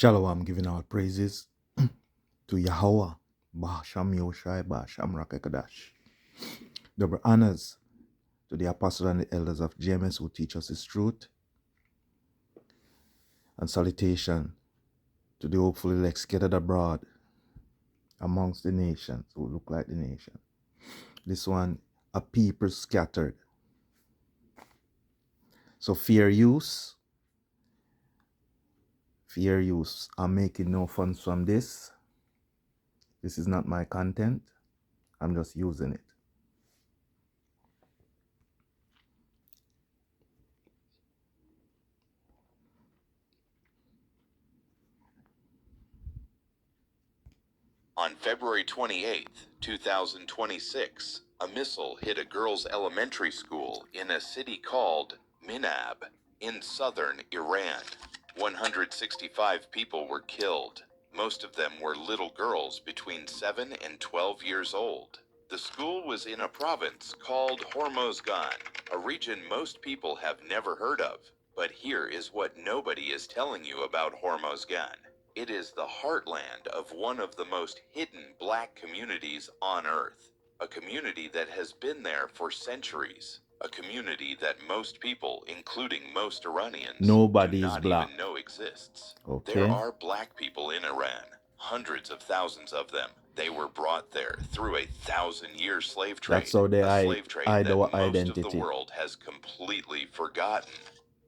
Shalom, giving our praises to Yahweh, Bahasham Yoshai, Bahasham Rakakadash. Double honors to the apostles and the elders of GMS who teach us his truth, and salutation to the hopeful elect scattered abroad amongst the nations who look like the nation. This one, a people scattered. So fair use. I'm making no funds from this. This is not my content. I'm just using it. On February 28th, 2026, a missile hit a girls' elementary school in a city called Minab in southern Iran. 165 people were killed. Most of them were little girls between 7 and 12 years old. The school was in a province called Hormozgan, a region most people have never heard of. But here is what nobody is telling you about Hormozgan. It is the heartland of one of the most hidden black communities on Earth. A community that has been there for centuries. A community that most people, including most Iranians, Nobody do is not black. even know exists. Okay. There are black people in Iran, hundreds of thousands of them. They were brought there through a 1,000-year slave trade. That's how they a hide slave trade our that most identity. of the world has completely forgotten.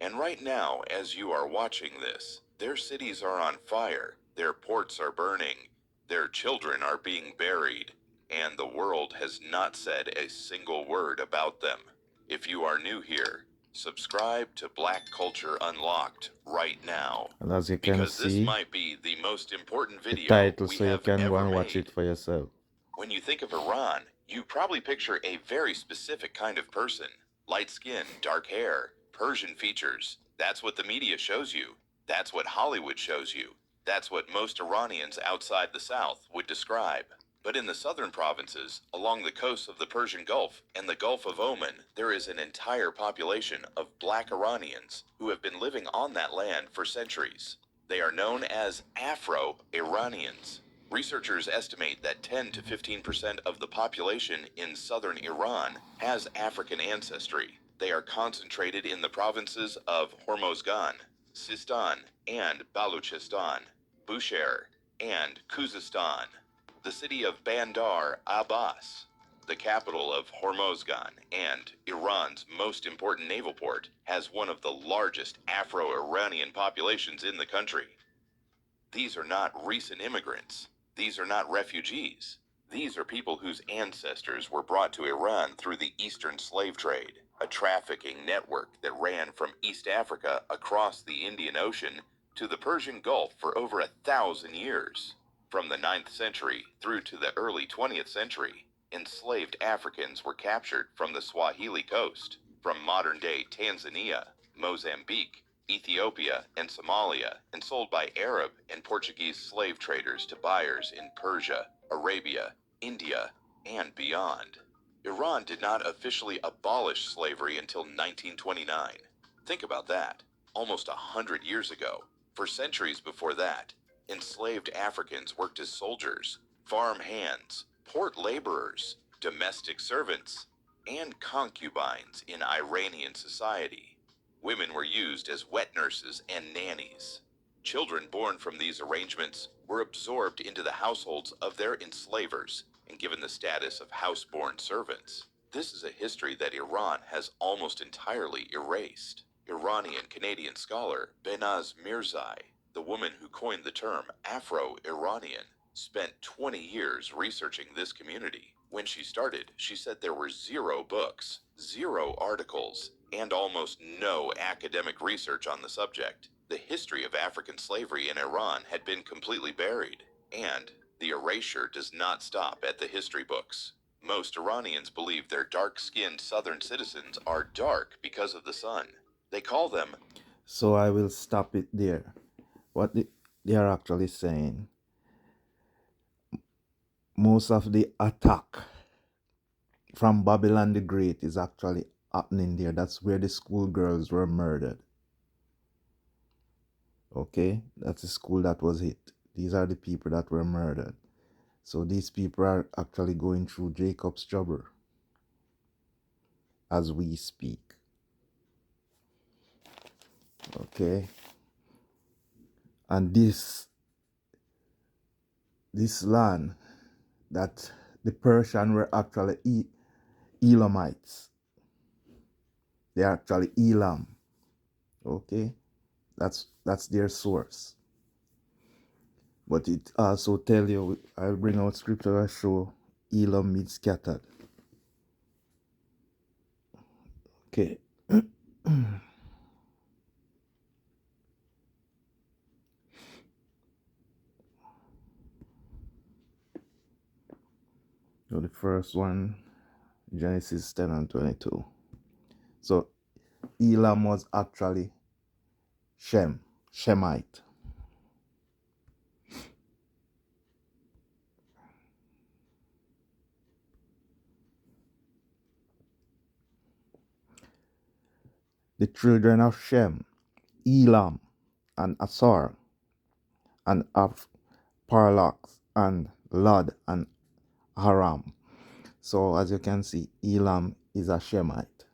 And right now, as you are watching this, their cities are on fire, their ports are burning, their children are being buried, and the world has not said a single word about them. If you are new here, subscribe to Black Culture Unlocked right now. And as you can Because this see, might be the most important the video title, we so you have can go ever and watch made. it for yourself. When you think of Iran, you probably picture a very specific kind of person. Light skin, dark hair, Persian features. That's what the media shows you. That's what Hollywood shows you. That's what most Iranians outside the South would describe. But in the southern provinces, along the coasts of the Persian Gulf and the Gulf of Oman, there is an entire population of black Iranians who have been living on that land for centuries. They are known as Afro-Iranians. Researchers estimate that 10 to 15% of the population in southern Iran has African ancestry. They are concentrated in the provinces of Hormozgan, Sistan, and Baluchistan, Bushehr, and Khuzestan. The city of Bandar Abbas, the capital of Hormozgan and Iran's most important naval port, has one of the largest Afro-Iranian populations in the country. These are not recent immigrants. These are not refugees. These are people whose ancestors were brought to Iran through the Eastern slave trade, a trafficking network that ran from East Africa across the Indian Ocean to the Persian Gulf for over 1,000 years. From the 9th century through to the early 20th century, enslaved Africans were captured from the Swahili coast, from modern-day Tanzania, Mozambique, Ethiopia, and Somalia, and sold by Arab and Portuguese slave traders to buyers in Persia, Arabia, India, and beyond. Iran did not officially abolish slavery until 1929. Think about that. Almost 100 years ago. For centuries before that, enslaved Africans worked as soldiers, farm hands, port laborers, domestic servants, and concubines in Iranian society. Women were used as wet nurses and nannies. Children born from these arrangements were absorbed into the households of their enslavers and given the status of house-born servants. This is a history that Iran has almost entirely erased. Iranian-Canadian scholar Behnaz Mirzai, the woman who coined the term Afro-Iranian, spent 20 years researching this community. When she started, she said there were 0 books, 0 articles, and almost no academic research on the subject. The history of African slavery in Iran had been completely buried, and the erasure does not stop at the history books. Most Iranians believe their dark-skinned southern citizens are dark because of the sun. They call them... So I will stop it there. What they are actually saying, most of the attack from Babylon the Great is actually happening there. That's where the schoolgirls were murdered. Okay, that's the school that was hit. These are the people that were murdered. So these people are actually going through Jacob's trouble as we speak. Okay, and this land that the Persian were actually Elamites. They're actually Elam. Okay, that's their source. But it also tell you, I'll bring out scripture that show Elam means scattered. Okay. So the first one, Genesis 10 and 22. So Elam was actually Shemite. The children of Shem, Elam, and Asar, and of Parlax, and Lod, and Haram. So as you can see, Elam is a Shemite.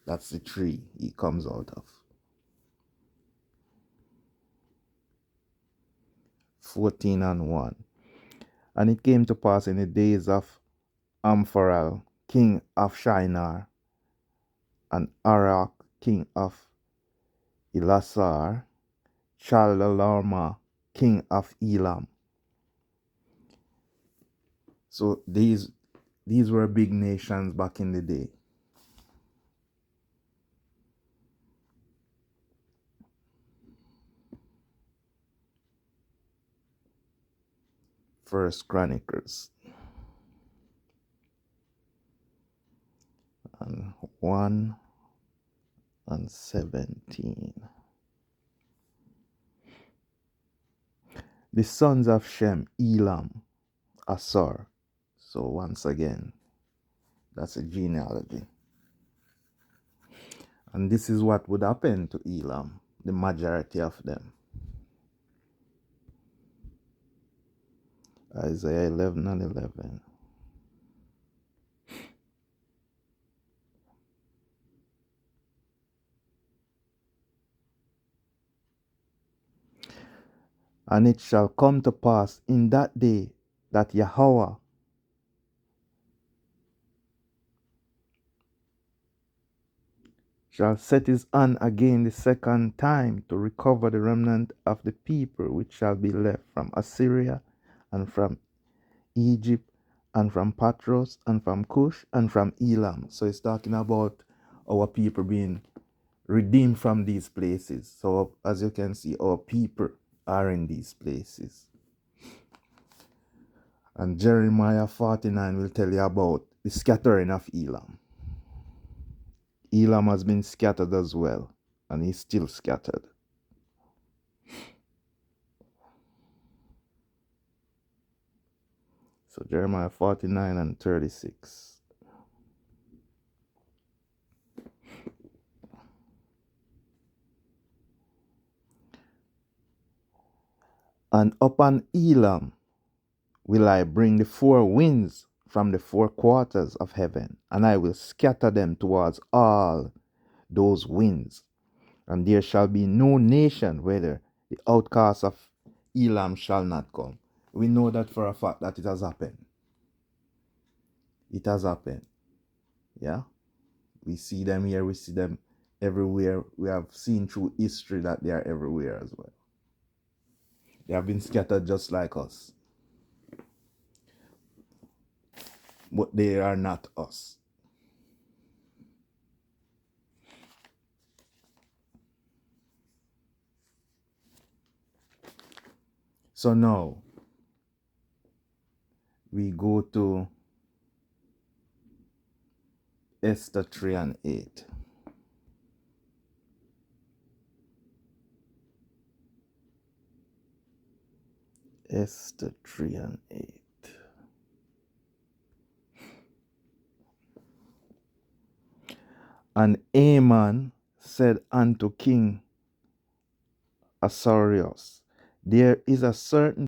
That's the tree he comes out of. 14 and 1. And it came to pass in the days of Ampharal, king of Shinar, and Arak, king of Elasar, Chalalarma, king of Elam. So these were big nations back in the day. First Chronicles and 1 and 17. The sons of Shem, Elam, Asar. So once again, that's a genealogy. And this is what would happen to Elam, the majority of them. Isaiah 11 and 11. And it shall come to pass in that day that Yahweh shall set his hand again the second time to recover the remnant of the people which shall be left from Assyria and from Egypt and from Patros and from Cush and from Elam. So it's talking about our people being redeemed from these places. So as you can see, our people are in these places. And Jeremiah 49 will tell you about the scattering of Elam. Elam has been scattered as well, and he's still scattered. So Jeremiah 49 and 36. And upon Elam will I bring the four winds from the four quarters of heaven, and I will scatter them towards all those winds. And there shall be no nation whither the outcasts of Elam shall not come. We know that for a fact that it has happened. It has happened. Yeah? We see them here, we see them everywhere. We have seen through history that they are everywhere as well. They have been scattered just like us. But they are not us. So now we go to Esther 3 and 8. Esther 3 and 8. And Haman said unto King Asarius. There is a certain